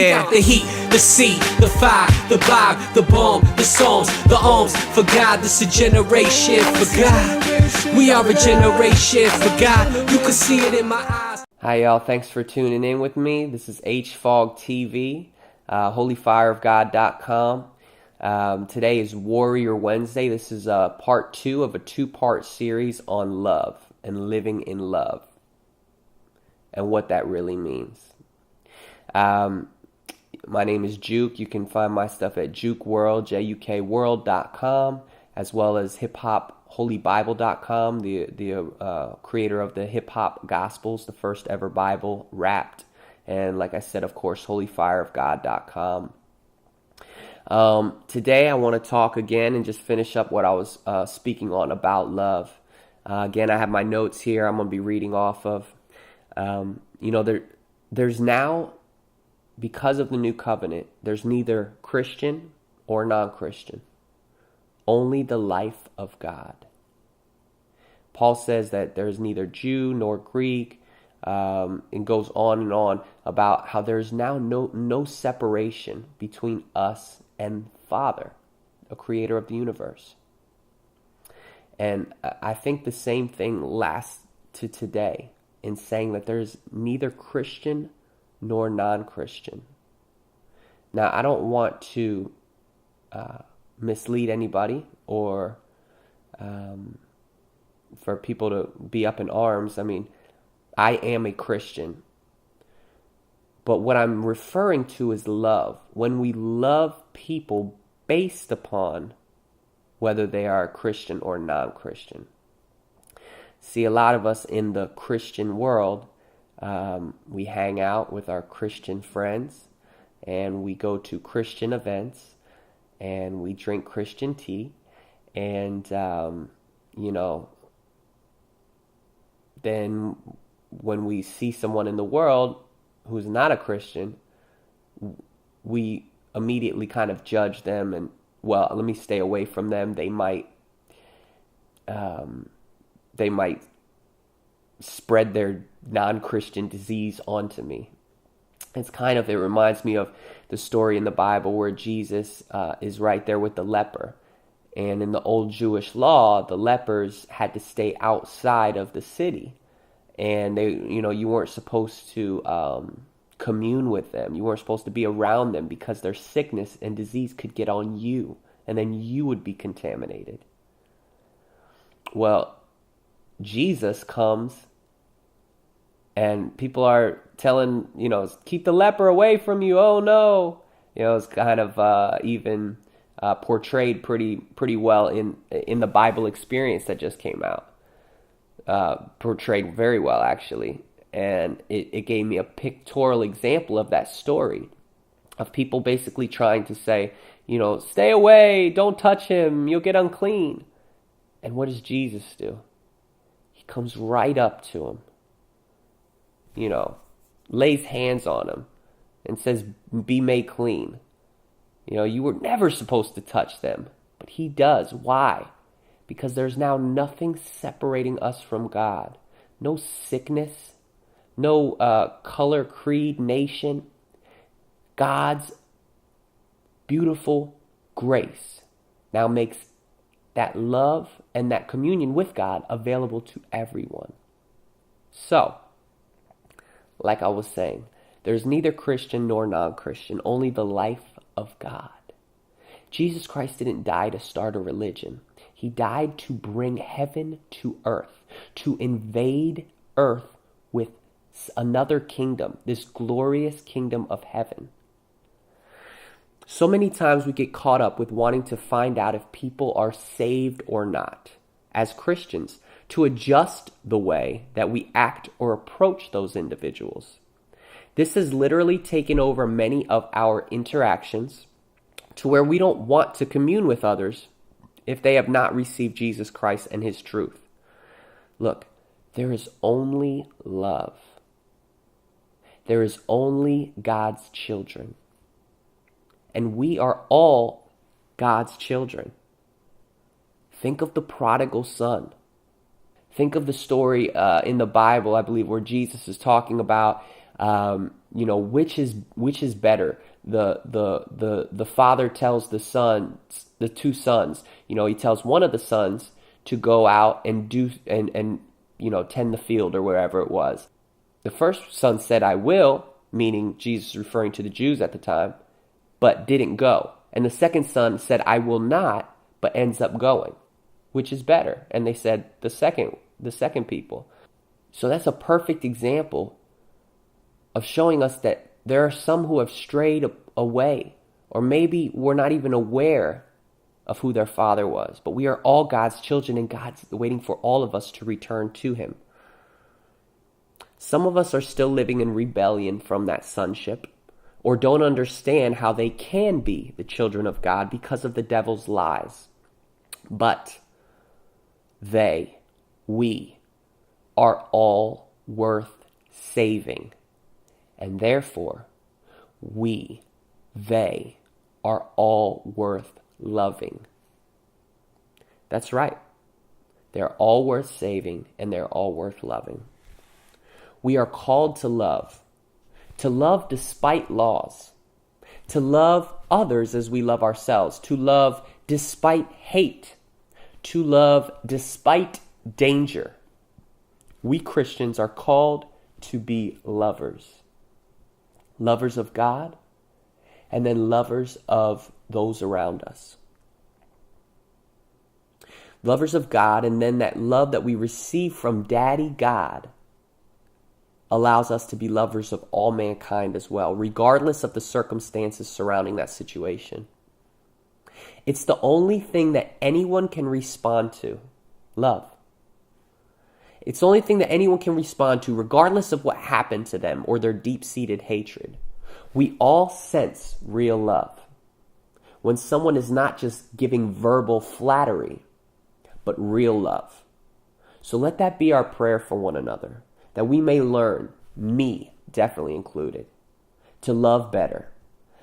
air, the heat, the sea, the fire, the vibe, the bomb, the songs, the arms. For God, this a generation. For God, we are a generation. For God, you can see it in my eyes. Hi y'all, thanks for tuning in with me. This is HFOG TV, holyfireofgod.com. Today is Warrior Wednesday. This is part 2 of a 2-part series on love and living in love and what that really means. My name is Juke. You can find my stuff at JukeWorld, JUKWorld.com, as well as hiphopholybible.com, the creator of the Hip Hop Gospels, the first ever Bible wrapped. And like I said, of course, holyfireofgod.com. Today I want to talk again and just finish up what I was speaking on about love. Again, I have my notes here I'm going to be reading off of. There's now, because of the new covenant, there's neither Christian or non-Christian. Only the life of God. Paul says that there's neither Jew nor Greek, and goes on and on about how there's now no separation between us and Father, the creator of the universe. And I think the same thing lasts to today in saying that there's neither Christian nor non-Christian. Now, I don't want to mislead anybody or for people to be up in arms. I mean, I am a Christian. But what I'm referring to is love. When we love people based upon whether they are Christian or non-Christian. See, a lot of us in the Christian world, we hang out with our Christian friends and we go to Christian events and we drink Christian tea and, then when we see someone in the world who's not a Christian, we immediately kind of judge them and, well, let me stay away from them. They might spread their non-Christian disease onto me. It reminds me of the story in the Bible where Jesus is right there with the leper. And in the old Jewish law, the lepers had to stay outside of the city. And you weren't supposed to commune with them. You weren't supposed to be around them because their sickness and disease could get on you. And then you would be contaminated. Well, Jesus comes and people are telling, keep the leper away from you. Oh no. It's kind of even portrayed pretty well in the Bible experience that just came out. Portrayed very well, actually. And it gave me a pictorial example of that story of people basically trying to say, stay away, don't touch him, you'll get unclean. And what does Jesus do? He comes right up to him, lays hands on him and says, be made clean. You were never supposed to touch them, but he does. Why? Because there's now nothing separating us from God. No sickness, no color, creed, nation. God's beautiful grace now makes that love and that communion with God available to everyone. So, like I was saying, there's neither Christian nor non-Christian, only the life of God. Jesus Christ didn't die to start a religion. He died to bring heaven to earth, to invade earth with another kingdom, this glorious kingdom of heaven. So many times we get caught up with wanting to find out if people are saved or not, as Christians, to adjust the way that we act or approach those individuals. This has literally taken over many of our interactions to where we don't want to commune with others if they have not received Jesus Christ and his truth. Look, there is only love. There is only God's children. And we are all God's children. Think of the prodigal son. Think of the story in the Bible, I believe, where Jesus is talking about, which is better? The father tells the two sons, he tells one of the sons to go out and do and tend the field or wherever it was. The first son said, I will, meaning Jesus referring to the Jews at the time, but didn't go. And the second son said, I will not, but ends up going. Which is better? And they said the second people. So that's a perfect example of showing us that there are some who have strayed away, or maybe we're not even aware of who their father was. But we are all God's children, and God's waiting for all of us to return to him. Some of us are still living in rebellion from that sonship, or don't understand how they can be the children of God because of the devil's lies. But we are all worth saving. And therefore, they are all worth loving. That's right. They're all worth saving, and they're all worth loving. We are called to love despite laws, to love others as we love ourselves, to love despite hate, to love despite danger. We Christians are called to be lovers. Lovers of God, and then lovers of those around us. Lovers of God, and then that love that we receive from Daddy God allows us to be lovers of all mankind as well, regardless of the circumstances surrounding that situation. It's the only thing that anyone can respond to, love. It's the only thing that anyone can respond to, regardless of what happened to them or their deep-seated hatred. We all sense real love when someone is not just giving verbal flattery, but real love. So let that be our prayer for one another, that we may learn, me definitely included, to love better,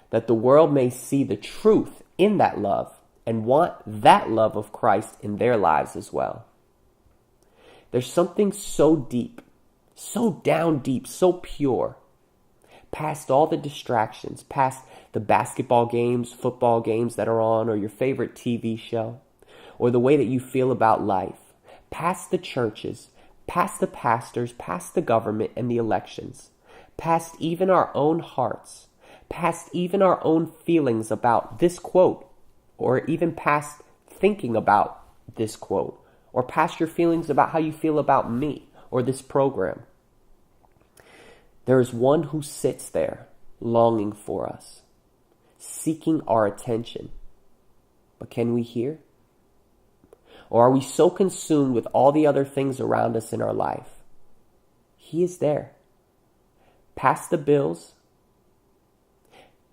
that the world may see the truth in that love and want that love of Christ in their lives as well. There's something so deep, so down deep, so pure, past all the distractions, past the basketball games, football games that are on, or your favorite TV show, or the way that you feel about life, past the churches, past the pastors, past the government and the elections, past even our own hearts, past even our own feelings about this quote, or even past thinking about this quote, or past your feelings about how you feel about me or this program. There is one who sits there longing for us, seeking our attention. But can we hear? Or are we so consumed with all the other things around us in our life? He is there. Past the bills,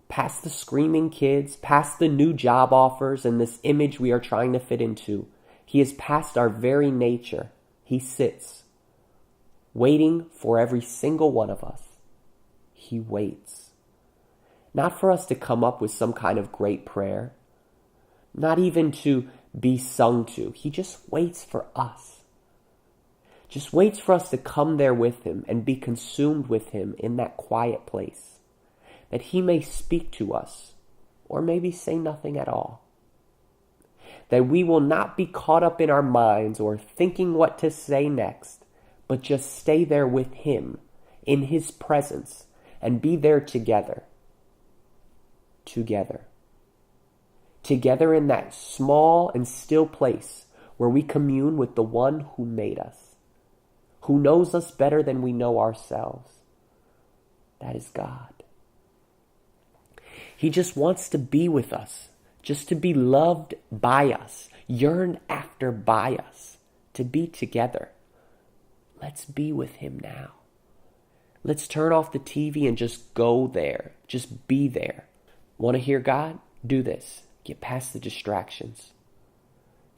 past the screaming kids, past the new job offers and this image we are trying to fit into. He is past our very nature. He sits, waiting for every single one of us. He waits. Not for us to come up with some kind of great prayer, not even to be sung to. He just waits for us. Just waits for us to come there with him and be consumed with him in that quiet place, that he may speak to us, or maybe say nothing at all. That we will not be caught up in our minds or thinking what to say next, but just stay there with him, in his presence, and be there together. Together in that small and still place where we commune with the one who made us, who knows us better than we know ourselves. That is God. He just wants to be with us, just to be loved by us, yearn after by us, to be together. Let's be with him now. Let's turn off the TV and just go there. Just be there. Want to hear God? Do this. Get past the distractions.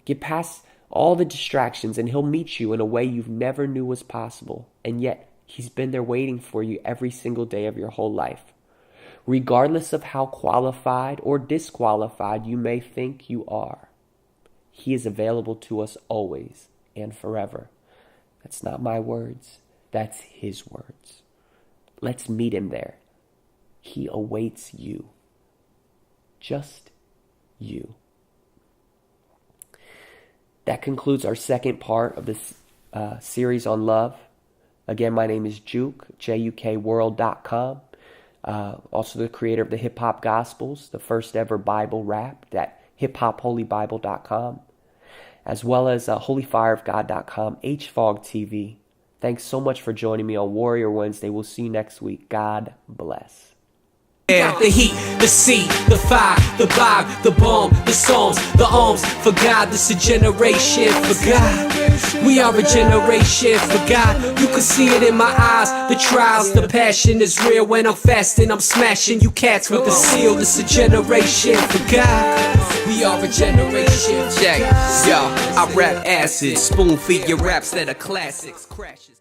Get past all the distractions and he'll meet you in a way you've never knew was possible. And yet, he's been there waiting for you every single day of your whole life. Regardless of how qualified or disqualified you may think you are, he is available to us always and forever. That's not my words. That's his words. Let's meet him there. He awaits you. Just you. That concludes our second part of this series on love. Again, my name is Juke, JUKWorld.com. Also the creator of the Hip Hop Gospels, the first ever Bible rap at hiphopholybible.com, as well as holyfireofgod.com, HFOG TV. Thanks so much for joining me on Warrior Wednesday. We'll see you next week. God bless. The heat, the sea, the fire, the vibe, the bomb, the songs, the arms, for God, this a generation, for God. We are a generation, for God. You can see it in my eyes, the trials, the passion is real. When I'm fasting, I'm smashing you cats with the seal. This a generation, for God. We are a generation. Check, yo, I rap acid, spoon feed your raps that are classics, crashes.